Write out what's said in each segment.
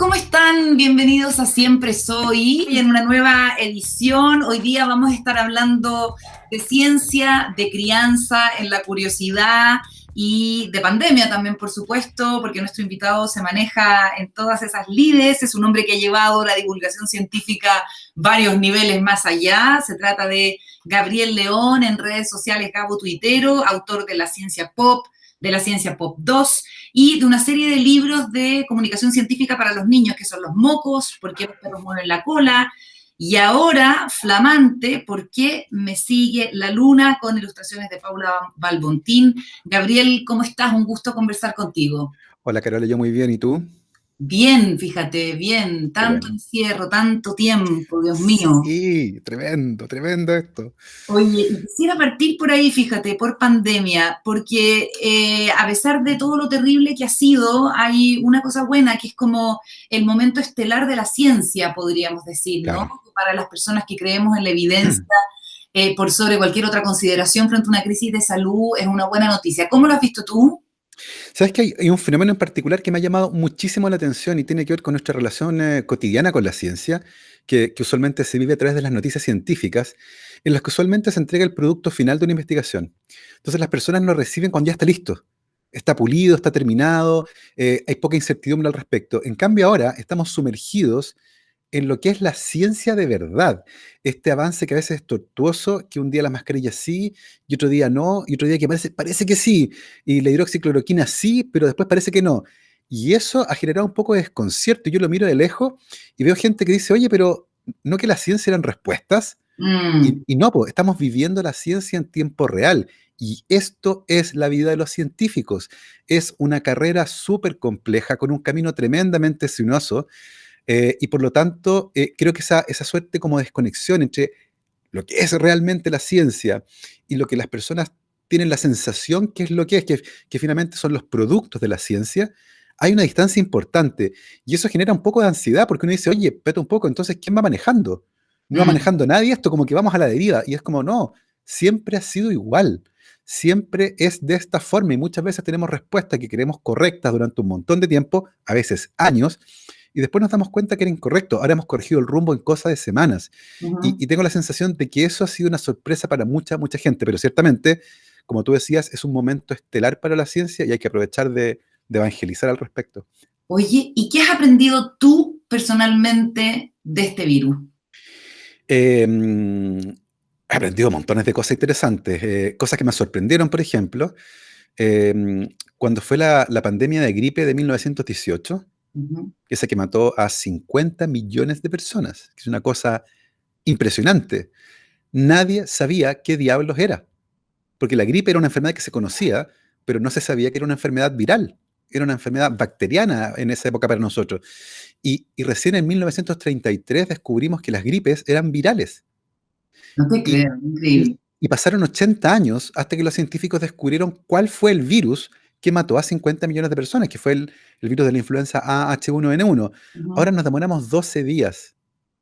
¿Cómo están? Bienvenidos a Siempre Soy en una nueva edición. Hoy día vamos a estar hablando de ciencia, de crianza, en la curiosidad y de pandemia también, por supuesto, porque nuestro invitado se maneja en todas esas lides. Es un hombre que ha llevado la divulgación científica varios niveles más allá. Se trata de Gabriel León, en redes sociales Gabo Tuitero, autor de La Ciencia Pop, de La Ciencia Pop 2 y de una serie de libros de comunicación científica para los niños, que son Los mocos, ¿Por qué los perros mueven la cola? Y ahora, flamante, ¿Por qué me sigue la luna? Con ilustraciones de Paula Balbontín. Gabriel, ¿cómo estás? Un gusto conversar contigo. Hola Carola, yo muy bien, ¿y tú? Bien, fíjate, bien. Qué Tanto bueno. encierro, tanto tiempo, Dios mío. Sí, tremendo, tremendo esto. Oye, y quisiera partir por ahí, fíjate, por pandemia, porque a pesar de todo lo terrible que ha sido, hay una cosa buena que es como el momento estelar de la ciencia, podríamos decir, ¿no? Claro. Para las personas que creemos en la evidencia, por sobre cualquier otra consideración frente a una crisis de salud, es una buena noticia. ¿Cómo lo has visto tú? ¿Sabes que hay un fenómeno en particular que me ha llamado muchísimo la atención y tiene que ver con nuestra relación cotidiana con la ciencia, que usualmente se vive a través de las noticias científicas, en las que usualmente se entrega el producto final de una investigación. Entonces las personas lo reciben cuando ya está listo, está pulido, está terminado, hay poca incertidumbre al respecto. En cambio ahora estamos sumergidos en lo que es la ciencia de verdad. Este avance que a veces es tortuoso, que un día la mascarilla sí, y otro día no, y otro día que parece que sí, y la hidroxicloroquina sí, pero después parece que no. Y eso ha generado un poco de desconcierto. Yo lo miro de lejos y veo gente que dice, oye, pero ¿no que la ciencia eran respuestas? Mm, Y no, pues estamos viviendo la ciencia en tiempo real. Y esto es la vida de los científicos. Es una carrera súper compleja, con un camino tremendamente sinuoso, y por lo tanto, creo que esa suerte como desconexión entre lo que es realmente la ciencia y lo que las personas tienen la sensación que es lo que finalmente son los productos de la ciencia, hay una distancia importante. Y eso genera un poco de ansiedad, porque uno dice, oye, espérate un poco, entonces, ¿quién va manejando? No va mm. manejando nadie, esto como que vamos a la deriva. Y es como, no, siempre ha sido igual. Siempre es de esta forma y muchas veces tenemos respuestas que queremos correctas durante un montón de tiempo, a veces años, y después nos damos cuenta que era incorrecto. Ahora hemos corregido el rumbo en cosa de semanas. Ujú. Y tengo la sensación de que eso ha sido una sorpresa para mucha, mucha gente, pero ciertamente, como tú decías, es un momento estelar para la ciencia y hay que aprovechar de evangelizar al respecto. Oye, ¿y qué has aprendido tú personalmente de este virus? He aprendido montones de cosas interesantes, cosas que me sorprendieron, por ejemplo, cuando fue la pandemia de gripe de 1918, Ujú. esa que mató a 50 millones de personas, que es una cosa impresionante. Nadie sabía qué diablos era, porque la gripe era una enfermedad que se conocía, pero no se sabía que era una enfermedad viral, era una enfermedad bacteriana en esa época para nosotros. Y recién en 1933 descubrimos que las gripes eran virales. No te Y, creo, y, increíble. y pasaron 80 años hasta que los científicos descubrieron cuál fue el virus que mató a 50 millones de personas, que fue el virus de la influenza AH1N1. Ujú, Ahora nos demoramos 12 días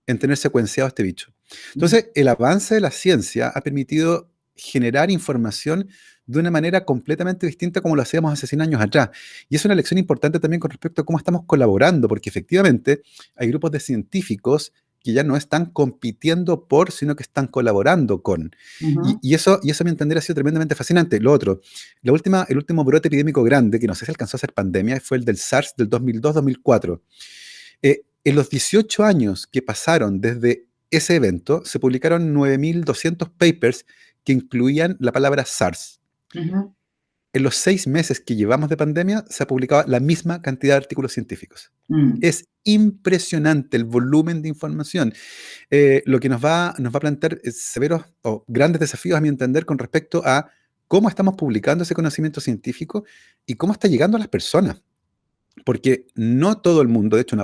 en tener secuenciado este bicho. ujú. Entonces, el avance de la ciencia ha permitido generar información de una manera completamente distinta como lo hacíamos hace 100 años atrás. Y es una lección importante también con respecto a cómo estamos colaborando, porque efectivamente hay grupos de científicos que ya no están compitiendo por, sino que están colaborando con. Y, Ujú. y eso a mi entender ha sido tremendamente fascinante. Lo otro, el último brote epidémico grande, que no sé si alcanzó a ser pandemia, fue el del SARS del 2002-2004. En los 18 años que pasaron desde ese evento, se publicaron 9.200 papers que incluían la palabra SARS. Ujú. En los 6 meses que llevamos de pandemia, se ha publicado la misma cantidad de artículos científicos. Mm. Es impresionante el volumen de información, lo que nos va a plantear severos o grandes desafíos, a mi entender, con respecto a cómo estamos publicando ese conocimiento científico y cómo está llegando a las personas. Porque no todo el mundo, de hecho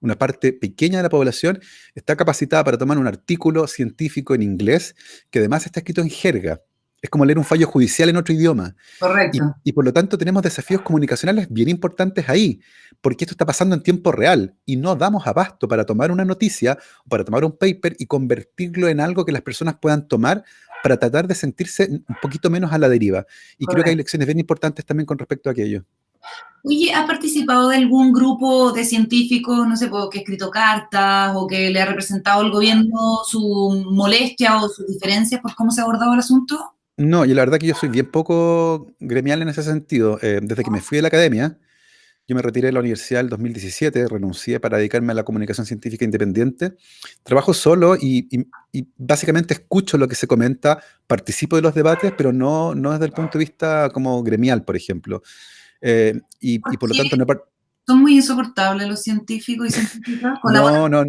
una parte pequeña de la población, está capacitada para tomar un artículo científico en inglés que además está escrito en jerga. Es como leer un fallo judicial en otro idioma. Correcto. Y por lo tanto tenemos desafíos comunicacionales bien importantes ahí, porque esto está pasando en tiempo real y no damos abasto para tomar una noticia o para tomar un paper y convertirlo en algo que las personas puedan tomar para tratar de sentirse un poquito menos a la deriva. Y creo que hay Correcto. lecciones bien importantes también con respecto a aquello. Oye, ¿has participado de algún grupo de científicos, no sé, que ha escrito cartas o que le ha representado al gobierno su molestia o sus diferencias por cómo se ha abordado el asunto? No, y la verdad que yo soy bien poco gremial en ese sentido. Desde que me fui de la academia, yo me retiré de la universidad en el 2017, renuncié para dedicarme a la comunicación científica independiente. Trabajo solo y básicamente escucho lo que se comenta, participo de los debates, pero no desde el punto de vista como gremial, por ejemplo. Y por lo Porque tanto son muy insoportables los científicos y científicas, colaboran.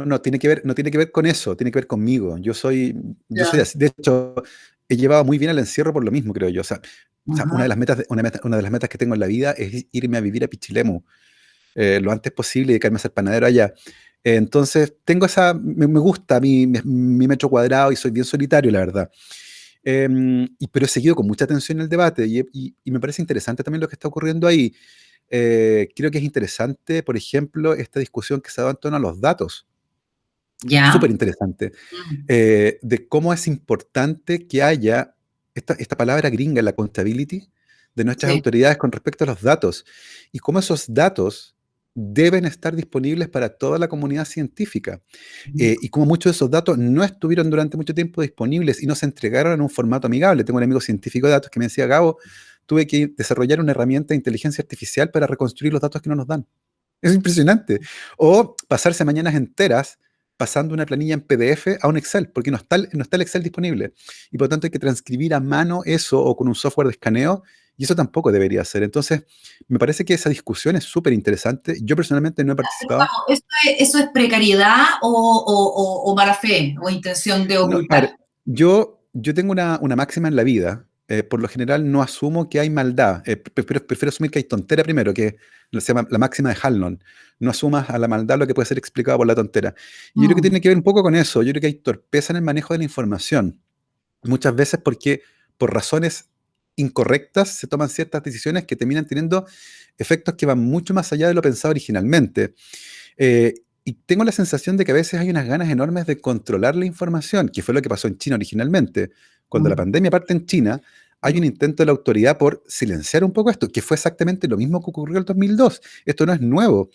no tiene que ver, no tiene que ver con eso, tiene que ver conmigo. Yo soy Ya. así. De hecho, he llevado muy bien el encierro por lo mismo, creo yo. O sea, una Ajá. de las metas, una de las metas que tengo en la vida es irme a vivir a Pichilemu lo antes posible y dedicarme a ser panadero allá. Entonces, me gusta mi metro cuadrado y soy bien solitario, la verdad. Pero he seguido con mucha atención el debate y me parece interesante también lo que está ocurriendo ahí. Creo que es interesante, por ejemplo, esta discusión que se ha dado en torno a los datos. Ya. Súper interesante. Mm. De cómo es importante que haya esta palabra gringa, la accountability, de nuestras Sí. autoridades con respecto a los datos y cómo esos datos deben estar disponibles para toda la comunidad científica y cómo muchos de esos datos no estuvieron durante mucho tiempo disponibles y no se entregaron en un formato amigable. Tengo un amigo científico de datos que me decía, Gabo, tuve que desarrollar una herramienta de inteligencia artificial para reconstruir los datos que no nos dan. Es impresionante. O pasarse mañanas enteras pasando una planilla en PDF a un Excel, porque no está el Excel disponible. Y por lo tanto hay que transcribir a mano eso o con un software de escaneo, y eso tampoco debería ser. Entonces, me parece que esa discusión es súper interesante. Yo personalmente no he Pero participado. vamos, ¿eso es precariedad o mala fe o intención de No, a ocultar? ver, yo tengo una máxima en la vida. Por lo general no asumo que hay maldad. Prefiero asumir que hay tontera primero, que se llama la máxima de Hallon. No asumas a la maldad lo que puede ser explicado por la tontera. Y yo creo que Mm. tiene que ver un poco con eso. Yo creo que hay torpeza en el manejo de la información. Muchas veces porque por razones incorrectas se toman ciertas decisiones que terminan teniendo efectos que van mucho más allá de lo pensado originalmente. Eh, y tengo la sensación de que a veces hay unas ganas enormes de controlar la información, que fue lo que pasó en China originalmente. Cuando la Mm. pandemia parte en China, hay un intento de la autoridad por silenciar un poco esto, que fue exactamente lo mismo que ocurrió en el 2002. Esto no es nuevo.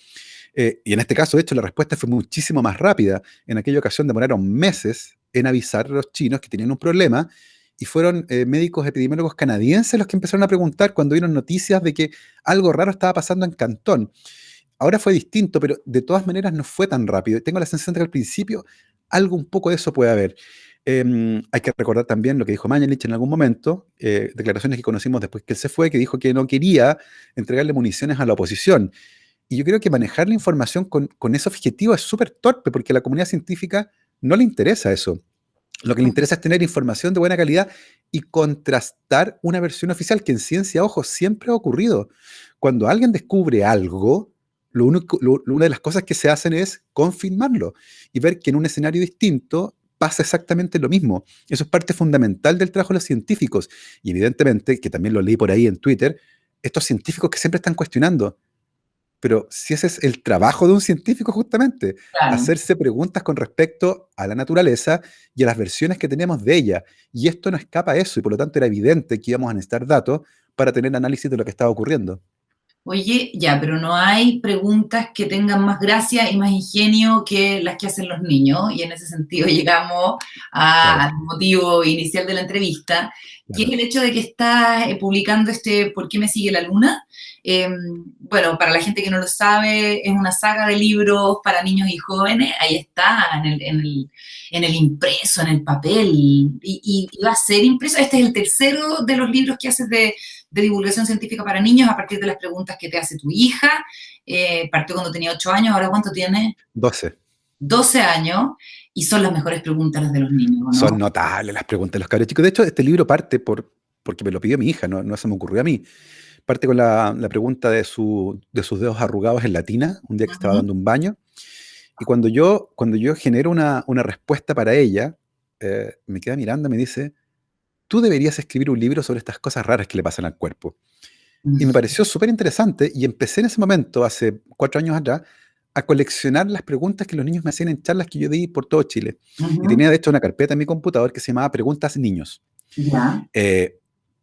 Y en este caso, de hecho, la respuesta fue muchísimo más rápida. En aquella ocasión demoraron meses en avisar a los chinos que tenían un problema y fueron médicos epidemiólogos canadienses los que empezaron a preguntar cuando vieron noticias de que algo raro estaba pasando en Cantón. Ahora fue distinto, pero de todas maneras no fue tan rápido. Tengo la sensación de que al principio algo un poco de eso puede haber. Hay que recordar también lo que dijo Mañalich en algún momento, declaraciones que conocimos después que él se fue, que dijo que no quería entregarle municiones a la oposición. Y yo creo que manejar la información con ese objetivo es súper torpe, porque a la comunidad científica no le interesa eso. Lo que le interesa es tener información de buena calidad y contrastar una versión oficial, que en ciencia, ojo, siempre ha ocurrido. Cuando alguien descubre algo, una de las cosas que se hacen es confirmarlo y ver que en un escenario distinto pasa exactamente lo mismo. Eso es parte fundamental del trabajo de los científicos. Y evidentemente, que también lo leí por ahí en Twitter, estos científicos que siempre están cuestionando, pero si ese es el trabajo de un científico justamente, Claro. hacerse preguntas con respecto a la naturaleza y a las versiones que tenemos de ella. Y esto no escapa a eso, y por lo tanto era evidente que íbamos a necesitar datos para tener análisis de lo que estaba ocurriendo. Oye, ya, pero no hay preguntas que tengan más gracia y más ingenio que las que hacen los niños, y en ese sentido llegamos Claro, al motivo inicial de la entrevista, que es claro. el hecho de que estás publicando este ¿Por qué me sigue la luna? Eh, bueno, para la gente que no lo sabe, es una saga de libros para niños y jóvenes, ahí está, en el impreso, en el papel, y va a ser impreso. Este es el tercero de los libros que haces de divulgación científica para niños a partir de las preguntas que te hace tu hija. Partió cuando tenía 8 años, ¿ahora cuánto tiene? 12. 12 años, y son las mejores preguntas las de los niños, ¿o Son no? notables las preguntas de los cabros chicos. De hecho, este libro parte porque me lo pidió mi hija, no se me ocurrió a mí. Parte con la pregunta de sus dedos arrugados en latina, un día que estaba Ujú. dando un baño. Y cuando yo genero una respuesta para ella, me queda mirando y me dice, tú deberías escribir un libro sobre estas cosas raras que le pasan al cuerpo. Y me pareció súper interesante y empecé en ese momento, hace 4 años atrás, a coleccionar las preguntas que los niños me hacían en charlas que yo di por todo Chile. Y Ujú. tenía de hecho una carpeta en mi computador que se llamaba Preguntas Niños. Ya. Eh,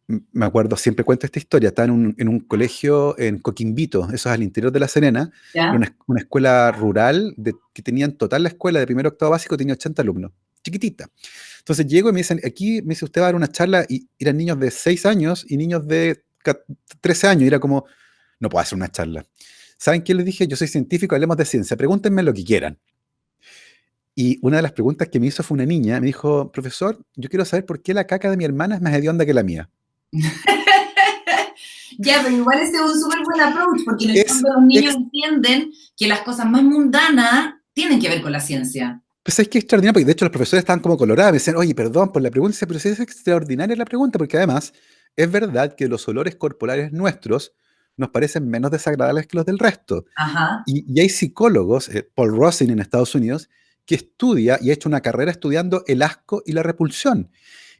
Me acuerdo, siempre cuento esta historia, estaba en un colegio en Coquimbito, eso es al interior de La Serena, era ¿Ya? una escuela rural que tenía en total la escuela de primero a octavo básico, tenía 80 alumnos, chiquitita. Entonces llego y me dicen, aquí me dice, usted va a dar una charla, y eran niños de 6 años y niños de 13 años, y era como, no puedo hacer una charla. ¿Saben qué les dije? Yo soy científico, hablemos de ciencia, pregúntenme lo que quieran. Y una de las preguntas que me hizo fue una niña, me dijo, profesor, yo quiero saber por qué la caca de mi hermana es más hedionda que la mía. Ya, pero igual ese es un súper buen approach, porque en el Es, fondo los niños ex- entienden que las cosas más mundanas tienen que ver con la ciencia. pues es que es extraordinario, porque de hecho los profesores estaban como colorados, me decían, oye, perdón por la pregunta, pero sí es extraordinaria la pregunta, porque además es verdad que los olores corporales nuestros nos parecen menos desagradables que los del resto. Ajá. Y hay psicólogos, Paul Rosin en Estados Unidos, que estudia y ha hecho una carrera estudiando el asco y la repulsión.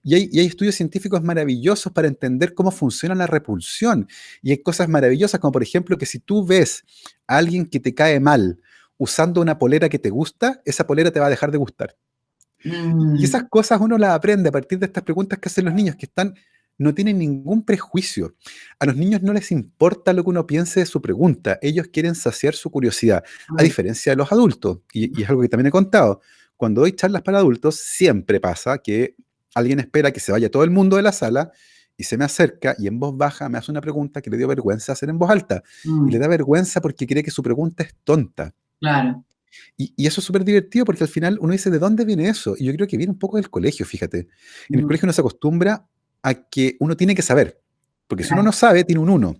Y hay estudios científicos maravillosos para entender cómo funciona la repulsión. Y hay cosas maravillosas, como por ejemplo que si tú ves a alguien que te cae mal usando una polera que te gusta, esa polera te va a dejar de gustar. Y Mm, esas cosas uno las aprende a partir de estas preguntas que hacen los niños, que no tienen ningún prejuicio. A los niños no les importa lo que uno piense de su pregunta, ellos quieren saciar su curiosidad, a mm, diferencia de los adultos. Y es algo que también he contado. Cuando doy charlas para adultos, siempre pasa que alguien espera que se vaya todo el mundo de la sala y se me acerca y en voz baja me hace una pregunta que le dio vergüenza hacer en voz alta. Y le mm, da vergüenza porque cree que su pregunta es tonta. claro. Y eso es súper divertido porque al final uno dice, ¿de dónde viene eso? Y yo creo que viene un poco del colegio, fíjate. En el Mm, colegio uno se acostumbra a que uno tiene que saber, porque si uno no claro. sabe, tiene un uno.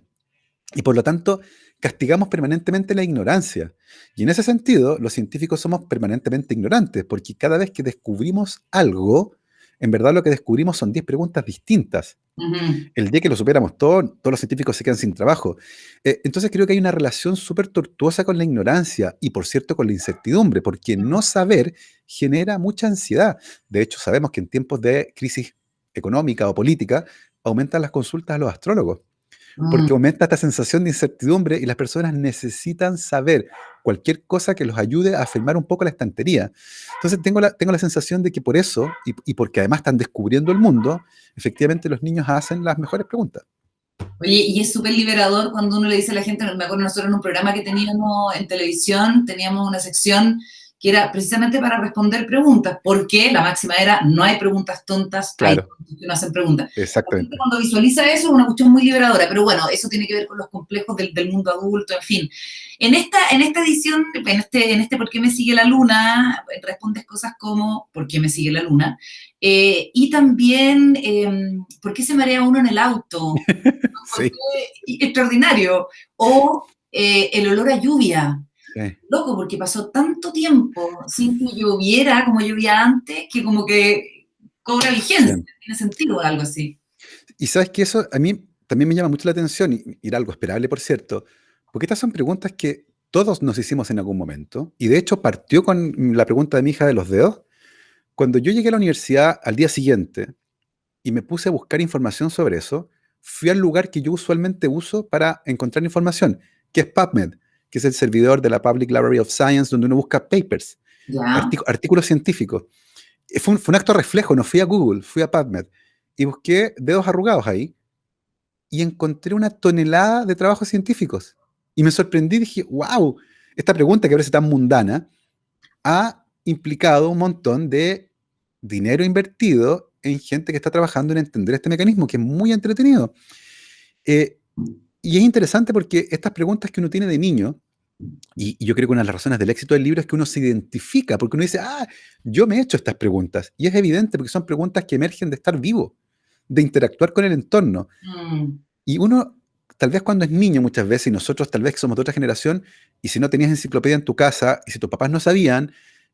Y por lo tanto, castigamos permanentemente la ignorancia. Y en ese sentido, los científicos somos permanentemente ignorantes, porque cada vez que descubrimos algo, en verdad lo que descubrimos son 10 preguntas distintas. Ujú, El día que lo superamos todo, todos los científicos se quedan sin trabajo. Entonces creo que hay una relación súper tortuosa con la ignorancia y, por cierto, con la incertidumbre, porque no saber genera mucha ansiedad. De hecho, sabemos que en tiempos de crisis económica o política aumentan las consultas a los astrólogos, porque mm. aumenta esta sensación de incertidumbre y las personas necesitan saber cualquier cosa que los ayude a afirmar un poco la estantería. Entonces tengo la sensación de que por eso, y porque además están descubriendo el mundo, efectivamente los niños hacen las mejores preguntas. Oye, y es súper liberador cuando uno le dice a la gente, me acuerdo nosotros en un programa que teníamos en televisión, teníamos una sección que era precisamente para responder preguntas, porque la máxima era, no hay preguntas tontas, hay Claro, tontos que no hacen preguntas. La gente exactamente. cuando visualiza eso es una cuestión muy liberadora, pero bueno, eso tiene que ver con los complejos del mundo adulto, en fin. En esta edición, en este ¿Por qué me sigue la luna? Respondes cosas como ¿por qué me sigue la luna? Y también ¿por qué se marea uno en el auto? Sí, Extraordinario. O el olor a lluvia. sí, Loco, porque pasó tanto tiempo sin que lloviera como llovía antes, que como que cobra vigencia, sí. tiene sentido algo así. Y sabes que eso a mí también me llama mucho la atención, y era algo esperable, por cierto, porque estas son preguntas que todos nos hicimos en algún momento, y de hecho partió con la pregunta de mi hija de los dedos. Cuando yo llegué a la universidad al día siguiente y me puse a buscar información sobre eso, fui al lugar que yo usualmente uso para encontrar información, que es PubMed, que es el servidor de la Public Library of Science, donde uno busca papers, Ya. artículos científicos. Fue un acto reflejo, no fui a Google, fui a PubMed y busqué dedos arrugados ahí y encontré una tonelada de trabajos científicos. Y me sorprendí, dije, wow, esta pregunta que parece tan mundana ha implicado un montón de dinero invertido en gente que está trabajando en entender este mecanismo, que es muy entretenido. Eh, y es interesante porque estas preguntas que uno tiene de niño, y yo creo que una de las razones del éxito del libro es que uno se identifica, porque uno dice, yo me he hecho estas preguntas. Y es evidente porque son preguntas que emergen de estar vivo, de interactuar con el entorno. Mm, Y uno, tal vez cuando es niño muchas veces, y nosotros tal vez que somos de otra generación, y si no tenías enciclopedia en tu casa, y si tus papás no sabían,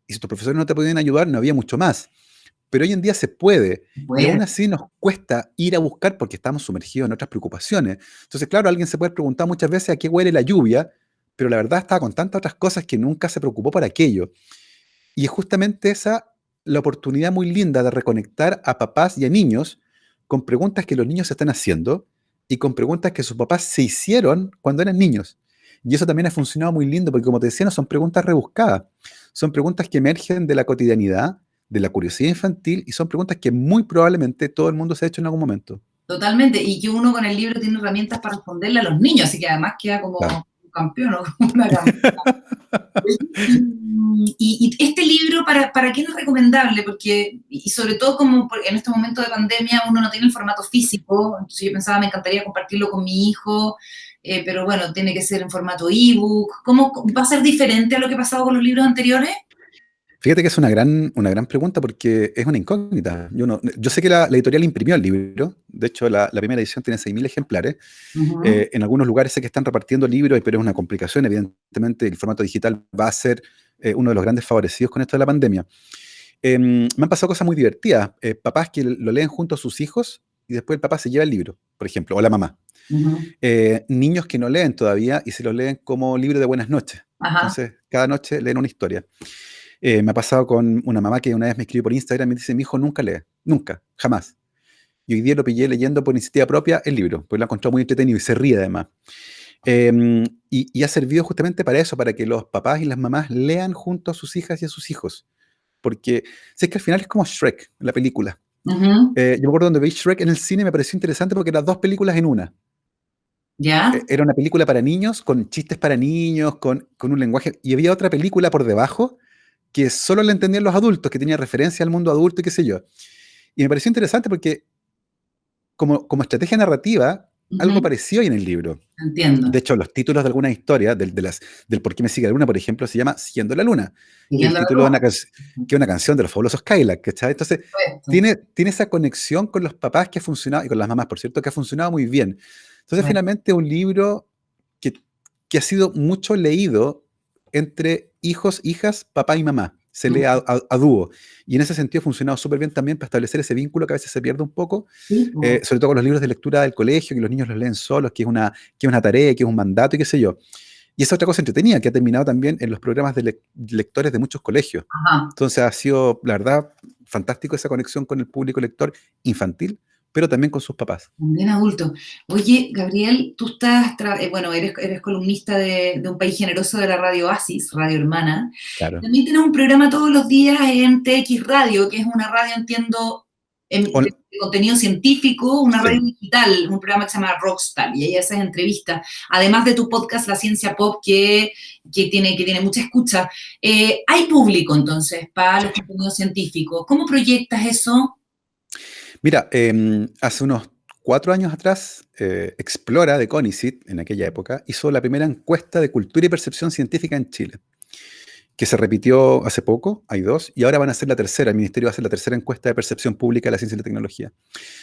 y si tus profesores no te podían ayudar, no había mucho más. Pero hoy en día se puede, y bueno, aún así nos cuesta ir a buscar porque estamos sumergidos en otras preocupaciones. Entonces, claro, alguien se puede preguntar muchas veces a qué huele la lluvia, pero la verdad estaba con tantas otras cosas que nunca se preocupó por aquello. Y es justamente esa la oportunidad muy linda de reconectar a papás y a niños con preguntas que los niños se están haciendo y con preguntas que sus papás se hicieron cuando eran niños. Y eso también ha funcionado muy lindo porque, como te decía, no son preguntas rebuscadas, son preguntas que emergen de la cotidianidad, de la curiosidad infantil y son preguntas que muy probablemente todo el mundo se ha hecho en algún momento. Totalmente, y que uno con el libro tiene herramientas para responderle a los niños, así que además queda como Claro. un campeón o como una campeona. Y este libro, ¿para quién es recomendable? Porque, y sobre todo como en este momento de pandemia uno no tiene el formato físico, entonces yo pensaba, me encantaría compartirlo con mi hijo, pero bueno, tiene que ser en formato ebook. ¿Cómo va a ser diferente a lo que ha pasado con los libros anteriores? Fíjate que es una gran pregunta porque es una incógnita. Yo sé que la editorial imprimió el libro, de hecho la primera edición tiene 6.000 ejemplares. Ujú. En algunos lugares sé que están repartiendo libros, pero es una complicación. Evidentemente el formato digital va a ser uno de los grandes favorecidos con esto de la pandemia. Me han pasado cosas muy divertidas. Papás que lo leen junto a sus hijos y después el papá se lleva el libro, por ejemplo, o la mamá. Ujú. Niños que no leen todavía y se los leen como libro de buenas noches. Ajá. Entonces, cada noche leen una historia. Me ha pasado con una mamá que una vez me escribió por Instagram y me dice, mi hijo nunca lee, nunca, jamás. Y hoy día lo pillé leyendo por iniciativa propia el libro, pues lo ha encontrado muy entretenido y se ríe además. Y ha servido justamente para eso, para que los papás y las mamás lean junto a sus hijas y a sus hijos. Porque sé que al final es como Shrek, la película. Ujú. Yo me acuerdo cuando vi Shrek en el cine, me pareció interesante porque eran dos películas en una. ¿Ya? Era una película para niños, con chistes para niños, con un lenguaje, y había otra película por debajo que solo la entendían los adultos, que tenía referencia al mundo adulto y qué sé yo. Y me pareció interesante porque como estrategia narrativa, algo Ujú. pareció ahí en el libro. Entiendo. De hecho, los títulos de algunas historias, del Por qué me sigue la luna, por ejemplo, se llama Siguiendo la luna, que es el Siguiendo la título de luz. que es una canción de los fabulosos Cadillacs, ¿cachai? Entonces, Perfecto. tiene esa conexión con los papás que ha funcionado, y con las mamás, por cierto, que ha funcionado muy bien. Entonces, Bueno, finalmente, un libro que, que ha sido mucho leído entre hijos, hijas, papá y mamá. Se lee ujú. a dúo. Y en ese sentido ha funcionado súper bien también para establecer ese vínculo que a veces se pierde un poco, Sí, po. sobre todo con los libros de lectura del colegio, que los niños los leen solos, que es una tarea, que es un mandato y qué sé yo. Y esa otra cosa entretenida que ha terminado también en los programas de lectores de muchos colegios. Ajá. Entonces ha sido, la verdad, fantástico esa conexión con el público lector infantil, pero también con sus papás. Bien adulto. Oye, Gabriel, tú estás, bueno, eres columnista de Un País Generoso de la radio Oasis, radio hermana. Claro. También tienes un programa todos los días en TX Radio, que es una radio, entiendo, On- de contenido científico, una radio sí. digital, un programa que se llama Rockstar, y ahí haces entrevistas, además de tu podcast La Ciencia Pop, que tiene mucha escucha. Hay público, entonces, para los contenidos científicos. ¿Cómo proyectas eso? Mira, hace unos 4 años atrás, Explora de CONICET, en aquella época, hizo la primera encuesta de cultura y percepción científica en Chile, que se repitió hace poco, hay dos, y ahora van a hacer la tercera, el Ministerio va a hacer la tercera encuesta de percepción pública de la ciencia y la tecnología.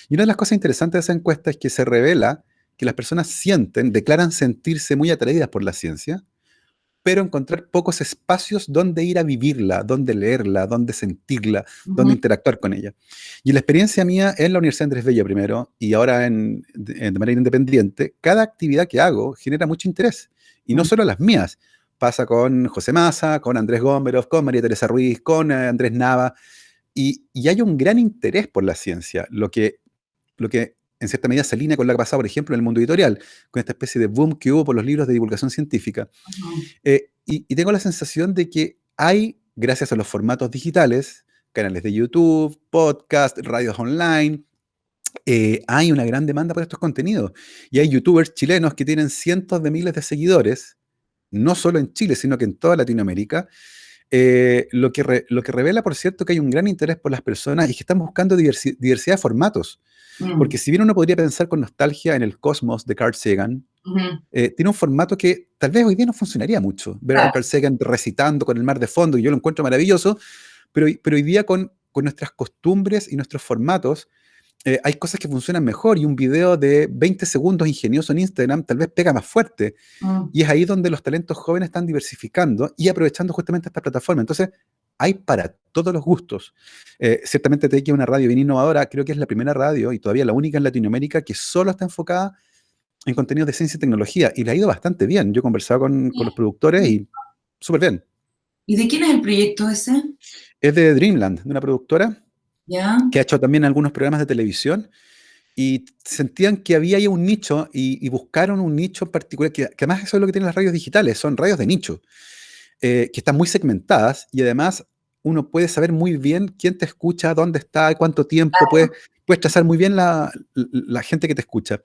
Y una de las cosas interesantes de esa encuesta es que se revela que las personas declaran sentirse muy atraídas por la ciencia, pero encontrar pocos espacios donde ir a vivirla, donde leerla, donde sentirla, donde Ujú. interactuar con ella. Y la experiencia mía en la Universidad Andrés Bello primero, y ahora de manera independiente, cada actividad que hago genera mucho interés. Y no solo las mías. Pasa con José Massa, con Andrés Gómez, con María Teresa Ruiz, con Andrés Nava, y hay un gran interés por la ciencia, lo que en cierta medida se alinea con lo que ha pasado, por ejemplo, en el mundo editorial, con esta especie de boom que hubo por los libros de divulgación científica. Ujú. Y tengo la sensación de que hay, gracias a los formatos digitales, canales de YouTube, podcast, radios online, hay una gran demanda por estos contenidos. Y hay youtubers chilenos que tienen cientos de miles de seguidores, no solo en Chile, sino que en toda Latinoamérica, lo que revela, por cierto, que hay un gran interés por las personas y que están buscando diversidad de formatos. Mm. Porque si bien uno podría pensar con nostalgia en el Cosmos de Carl Sagan, Ujú. tiene un formato que tal vez hoy día no funcionaría mucho. Ver a Claro. Carl Sagan recitando con el mar de fondo, y yo lo encuentro maravilloso, pero hoy día con nuestras costumbres y nuestros formatos, hay cosas que funcionan mejor y un video de 20 segundos ingenioso en Instagram tal vez pega más fuerte. Mm. Y es ahí donde los talentos jóvenes están diversificando y aprovechando justamente esta plataforma. Entonces, hay para todos los gustos. Ciertamente TX es una radio bien innovadora, creo que es la primera radio y todavía la única en Latinoamérica que solo está enfocada en contenidos de ciencia y tecnología y le ha ido bastante bien. Yo he conversado con los productores y súper bien. ¿Y de quién es el proyecto ese? Es de Dreamland, de una productora ¿Ya? que ha hecho también algunos programas de televisión y sentían que había ahí un nicho y buscaron un nicho en particular, que además eso es lo que tienen las radios digitales, son radios de nicho, que están muy segmentadas y además uno puede saber muy bien quién te escucha, dónde está, cuánto tiempo, puedes, Claro. puedes trazar muy bien la gente que te escucha.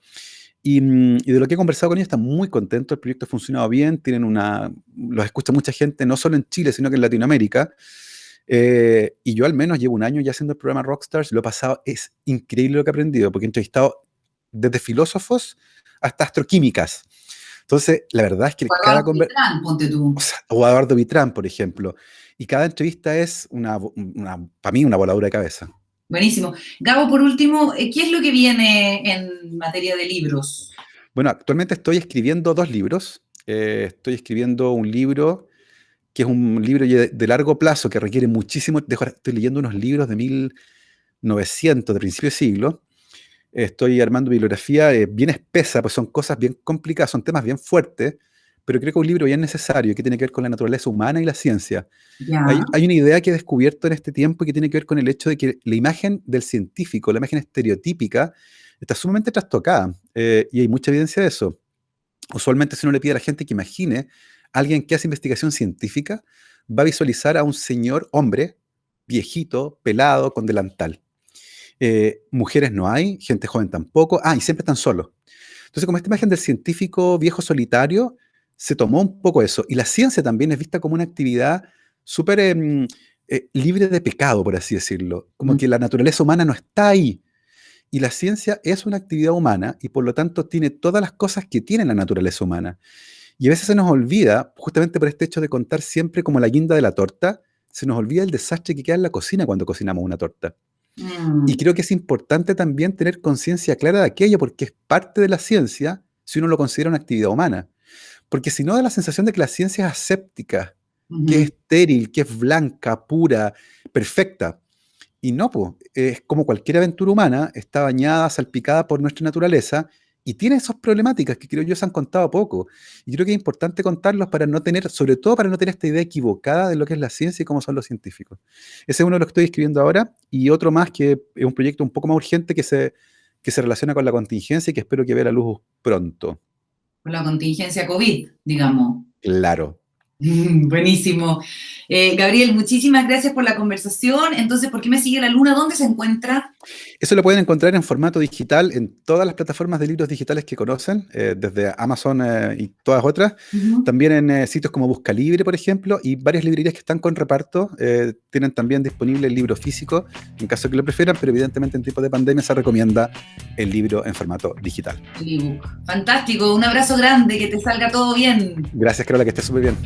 Y de lo que he conversado con ellos, están muy contentos, el proyecto ha funcionado bien, los escucha mucha gente, no solo en Chile, sino que en Latinoamérica. Y yo al menos llevo un año ya haciendo el programa Rockstars, lo he pasado, es increíble lo que he aprendido, porque he entrevistado desde filósofos hasta astroquímicas. Entonces, la verdad es que O cada Eduardo Vitrán, ponte tú. o a Eduardo Vitrán, por ejemplo, y cada entrevista es, para mí, una voladura de cabeza. Buenísimo. Gabo, por último, ¿qué es lo que viene en materia de libros? Bueno, actualmente estoy escribiendo 2 libros. Estoy escribiendo un libro que es un libro de largo plazo que requiere muchísimo. Estoy leyendo unos libros de 1900, de principio de siglo. Estoy armando bibliografía bien espesa, pues son cosas bien complicadas, son temas bien fuertes, pero creo que es un libro bien necesario que tiene que ver con la naturaleza humana y la ciencia. Ya. Hay una idea que he descubierto en este tiempo que tiene que ver con el hecho de que la imagen del científico, la imagen estereotípica, está sumamente trastocada, y hay mucha evidencia de eso. Usualmente, si uno le pide a la gente que imagine a alguien que hace investigación científica, va a visualizar a un señor hombre, viejito, pelado, con delantal. Mujeres no hay, gente joven tampoco. Y siempre están solos. Entonces, como esta imagen del científico viejo solitario, se tomó un poco eso. Y la ciencia también es vista como una actividad súper libre de pecado, por así decirlo. Como que la naturaleza humana no está ahí. Y la ciencia es una actividad humana y por lo tanto tiene todas las cosas que tiene la naturaleza humana. Y a veces se nos olvida, justamente por este hecho de contar siempre como la guinda de la torta, se nos olvida el desastre que queda en la cocina cuando cocinamos una torta. Y creo que es importante también tener conciencia clara de aquello porque es parte de la ciencia si uno lo considera una actividad humana. Porque si no, da la sensación de que la ciencia es aséptica, que es estéril, que es blanca, pura, perfecta. Y no, pues, es como cualquier aventura humana, está bañada, salpicada por nuestra naturaleza y tiene esas problemáticas que creo yo se han contado poco. Y creo que es importante contarlos para no tener, sobre todo para no tener esta idea equivocada de lo que es la ciencia y cómo son los científicos. Ese es uno de los que estoy escribiendo ahora y otro más que es un proyecto un poco más urgente que se relaciona con la contingencia y que espero que vea la luz pronto. Con la contingencia COVID, digamos. Claro. Buenísimo. Gabriel, muchísimas gracias por la conversación. Entonces, ¿por qué me sigue la luna? ¿Dónde se encuentra? Eso lo pueden encontrar en formato digital en todas las plataformas de libros digitales que conocen, desde Amazon y todas otras. También en sitios como Buscalibre, por ejemplo, y varias librerías que están con reparto tienen también disponible el libro físico, en caso que lo prefieran, pero evidentemente en tiempos de pandemia se recomienda el libro en formato digital. El ebook. Fantástico, un abrazo grande, que te salga todo bien. Gracias, Carola, que estés súper bien.